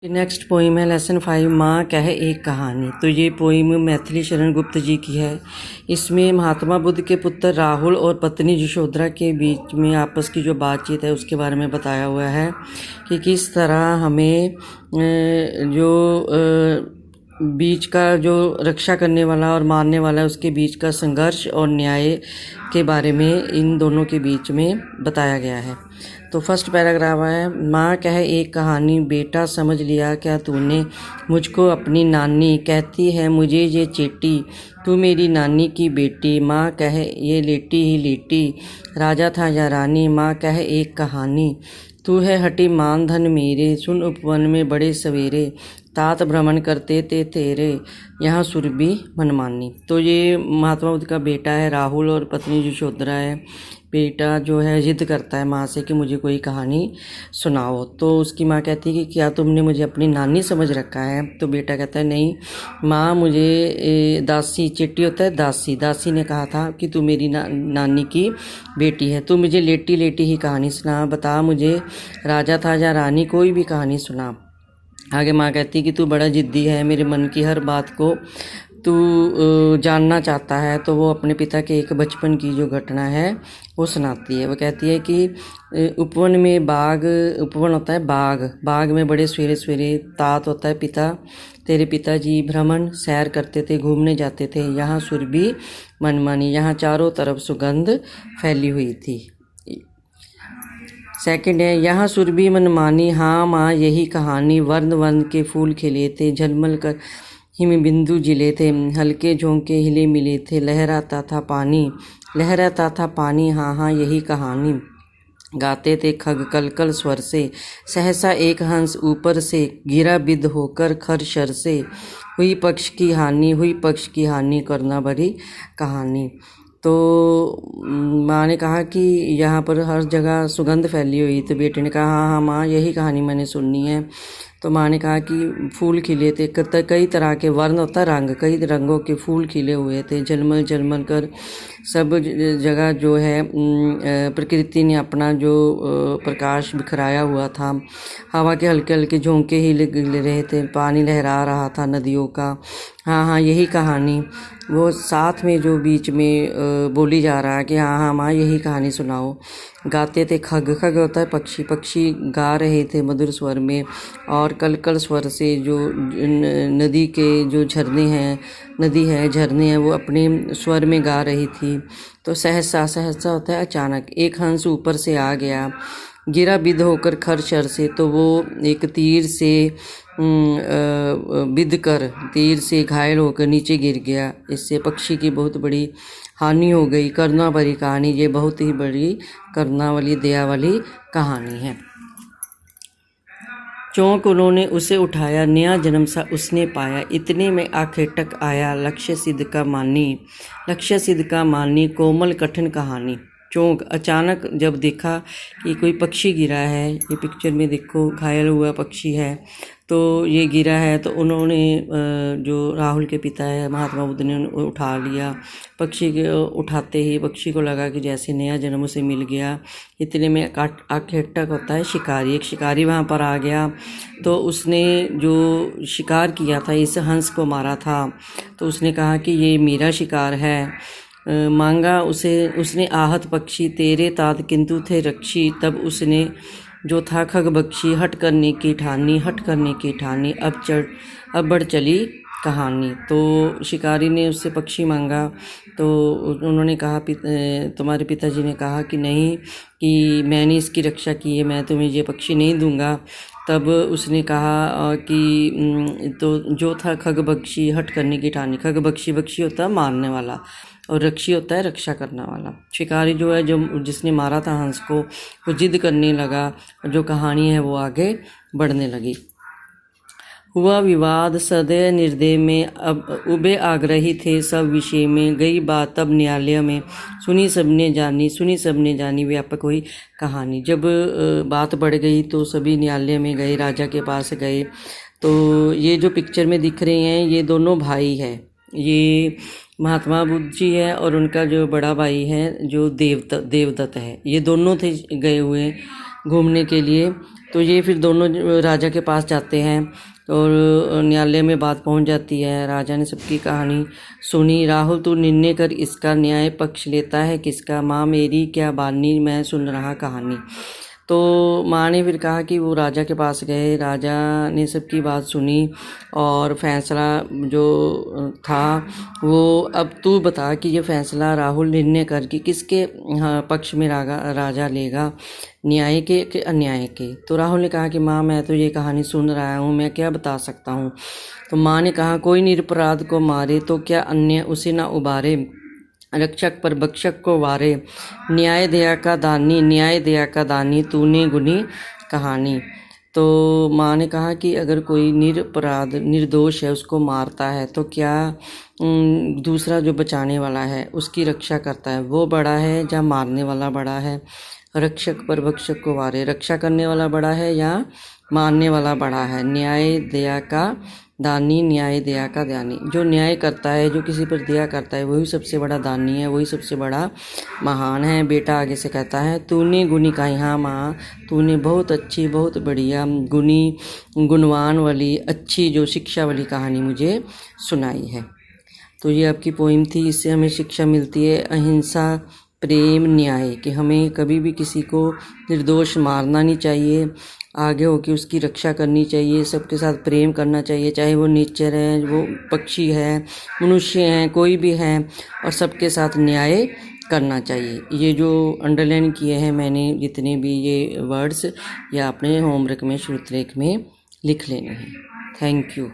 Next poem है lesson 5 माँ कहे एक कहानी। तो ये पोइम मैथिली शरण गुप्त जी की है। इसमें महात्मा बुद्ध के पुत्र राहुल और पत्नी यशोधरा के बीच में आपस की जो बातचीत है उसके बारे में बताया हुआ है कि किस तरह हमें जो बीच का जो रक्षा करने वाला और मारने वाला है उसके बीच का संघर्ष और न्याय के बारे में इन दोनों के बीच में बताया गया है। तो फर्स्ट पैराग्राफ है, माँ कहे एक कहानी, बेटा समझ लिया क्या तूने मुझको अपनी नानी, कहती है मुझे ये चेटी, तू मेरी नानी की बेटी। माँ कहे ये लेटी ही लेटी, राजा था या रानी। माँ कहे एक कहानी, तू है हटी मान धन मेरे, सुन उपवन में बड़े सवेरे, तात भ्रमण करते थे तेरे, यहाँ सुरभि मनमानी। तो ये महात्मा बुद्ध का बेटा है राहुल और पत्नी यशोधरा है। बेटा जो है जिद करता है माँ से कि मुझे कोई कहानी सुनाओ। तो उसकी माँ कहती है कि क्या तुमने मुझे अपनी नानी समझ रखा है? तो बेटा कहता है नहीं माँ, मुझे दासी, चिट्टी होता है दासी, दासी ने कहा था कि तू मेरी नानी की बेटी है, तू मुझे लेटी लेटी ही कहानी सुना, बता मुझे राजा था या रानी, कोई भी कहानी सुना। आगे माँ कहती कि तू बड़ा जिद्दी है, मेरे मन की हर बात को तू जानना चाहता है। तो वो अपने पिता के एक बचपन की जो घटना है वो सुनाती है। वो कहती है कि उपवन में बाग, उपवन होता है बाग, बाग में बड़े सवेरे सवेरे, तात होता है पिता, तेरे पिताजी भ्रमण सैर करते थे, घूमने जाते थे, यहाँ सुरभि मनमानी, यहाँ चारों तरफ सुगंध फैली हुई थी। सेकंड है, यहाँ सुरभि मनमानी, हाँ माँ यही कहानी, वर्ण वर्ण के फूल खिले थे, झलमल कर हिम बिंदु जिले थे, हल्के झोंके हिले मिले थे, लहराता था पानी, लहराता था पानी, हाँ हाँ यही कहानी। गाते थे खग कलकल स्वर से, सहसा एक हंस ऊपर से, गिरा बिद होकर खर शर से, हुई पक्ष की हानि, हुई पक्ष की हानि, करना भरी कहानी। तो माँ ने कहा कि यहाँ पर हर जगह सुगंध फैली हुई। तो बेटे ने कहा हाँ हाँ माँ यही कहानी मैंने सुननी है। तो माँ ने कहा कि फूल खिले थे, कई तरह के, वर्ण होता रंग, कई रंगों के फूल खिले हुए थे, झलमल झलमल कर सब जगह जो है प्रकृति ने अपना जो प्रकाश बिखराया हुआ था। हवा के हल्के हल्के झोंके ही गिर रहे थे, पानी लहरा रहा था नदियों का, हाँ हाँ यही कहानी। वो साथ में जो बीच में बोली जा रहा है कि हाँ हाँ माँ यही कहानी सुनाओ। गाते थे खग, खग होता है पक्षी, पक्षी गा रहे थे मधुर स्वर में, और कलकल स्वर से जो नदी के जो झरने हैं, नदी है झरने हैं, वो अपने स्वर में गा रही थी। तो सहसा, सहसा होता है अचानक, एक हंस ऊपर से आ गया, गिरा बिद होकर खर शर से, तो वो एक तीर से बिद कर, तीर से घायल होकर नीचे गिर गया। इससे पक्षी की बहुत बड़ी हानि हो गई। करुणा भरी कहानी, ये बहुत ही बड़ी करुणा वाली, दया वाली कहानी है। चौंक उन्होंने उसे उठाया, नया जन्म सा उसने पाया, इतने में आखेटक आया, लक्ष्य सिद्ध का मानी, लक्ष्य सिद्ध का मानी, कोमल कठिन कहानी। चौंक, अचानक जब देखा कि कोई पक्षी गिरा है, ये पिक्चर में देखो घायल हुआ पक्षी है, तो ये गिरा है, तो उन्होंने जो राहुल के पिता है महात्मा बुद्ध ने उठा लिया। पक्षी के उठाते ही पक्षी को लगा कि जैसे नया जन्म उसे मिल गया। इतने में आखेटक होता है शिकारी, एक शिकारी वहाँ पर आ गया। तो उसने जो शिकार किया था, इस हंस को मारा था, तो उसने कहा कि ये मेरा शिकार है। मांगा उसने आहत पक्षी, तेरे तात किंतु थे रक्षी, तब उसने जो था खग बख्शी, हट करने की ठानी, हट करने की ठानी, अब बढ़ चली कहानी। तो शिकारी ने उससे पक्षी मांगा, तो उन्होंने कहा तुम्हारे पिताजी ने कहा कि नहीं, कि मैंने इसकी रक्षा की है, मैं तुम्हें ये पक्षी नहीं दूंगा। तब उसने कहा कि तो जो था खग बख्शी, हट करने की ठानी, खग बख्शी, बख्शी होता है मारने वाला और रक्षी होता है रक्षा करने वाला। शिकारी जो है, जो जिसने मारा था हंस को, वो जिद करने लगा, जो कहानी है वो आगे बढ़ने लगी। हुआ विवाद सदैव निर्दय में, अब उबे आग्रही थे सब विषय में, गई बात तब न्यायालय में, सुनी सबने जानी, सुनी सबने जानी, व्यापक हुई कहानी। जब बात बढ़ गई तो सभी न्यायालय में गए, राजा के पास गए। तो ये जो पिक्चर में दिख रहे हैं ये दोनों भाई हैं, ये महात्मा बुद्ध जी है और उनका जो बड़ा भाई है जो देवदत्त है, ये दोनों थे गए हुए घूमने के लिए। तो ये फिर दोनों राजा के पास जाते हैं और न्यायालय में बात पहुंच जाती है। राजा ने सबकी कहानी सुनी। राहुल तू निर्णय कर, इसका न्याय पक्ष लेता है किसका? माँ मेरी क्या बानी, मैं सुन रहा कहानी। तो माँ ने फिर कहा कि वो राजा के पास गए। राजा ने सबकी बात सुनी और फैसला जो था वो, अब तू बता कि ये फैसला राहुल निर्णय कर कि किसके पक्ष में राजा लेगा, न्याय के कि अन्याय के। तो राहुल ने कहा कि माँ मैं तो ये कहानी सुन रहा हूँ, मैं क्या बता सकता हूँ। तो माँ ने कहा कोई निरपराध को मारे तो क्या अन्य उसे ना उबारे, रक्षक पर भक्षक को वारे, न्याय दया का दानी, न्याय दया का दानी, तूने गुनी कहानी। तो माँ ने कहा कि अगर कोई निरपराध निर्दोष है उसको मारता है तो क्या दूसरा जो बचाने वाला है उसकी रक्षा करता है वो बड़ा है या मारने वाला बड़ा है? रक्षक पर भक्षक को वारे, रक्षा करने वाला बड़ा है या मारने वाला बड़ा है? न्याय दया का दानी, न्याय दया का दानी। जो न्याय करता है, जो किसी पर दया करता है वही सबसे बड़ा दानी है, वही सबसे बड़ा महान है। बेटा आगे से कहता है तूने गुनी कही, हाँ माँ तूने बहुत अच्छी, बहुत बढ़िया, गुनी, गुणवान वाली, अच्छी जो शिक्षा वाली कहानी मुझे सुनाई है। तो ये आपकी पोइम थी। इससे हमें शिक्षा मिलती है अहिंसा, प्रेम, न्याय, कि हमें कभी भी किसी को निर्दोष मारना नहीं चाहिए, आगे होकर उसकी रक्षा करनी चाहिए, सबके साथ प्रेम करना चाहिए, चाहे वो नेचर है, वो पक्षी है, मनुष्य हैं, कोई भी है, और सबके साथ न्याय करना चाहिए। ये जो अंडरलाइन किए हैं मैंने जितने भी ये वर्ड्स, या अपने होमवर्क में श्रुतलेख में लिख लेने हैं। Thank you.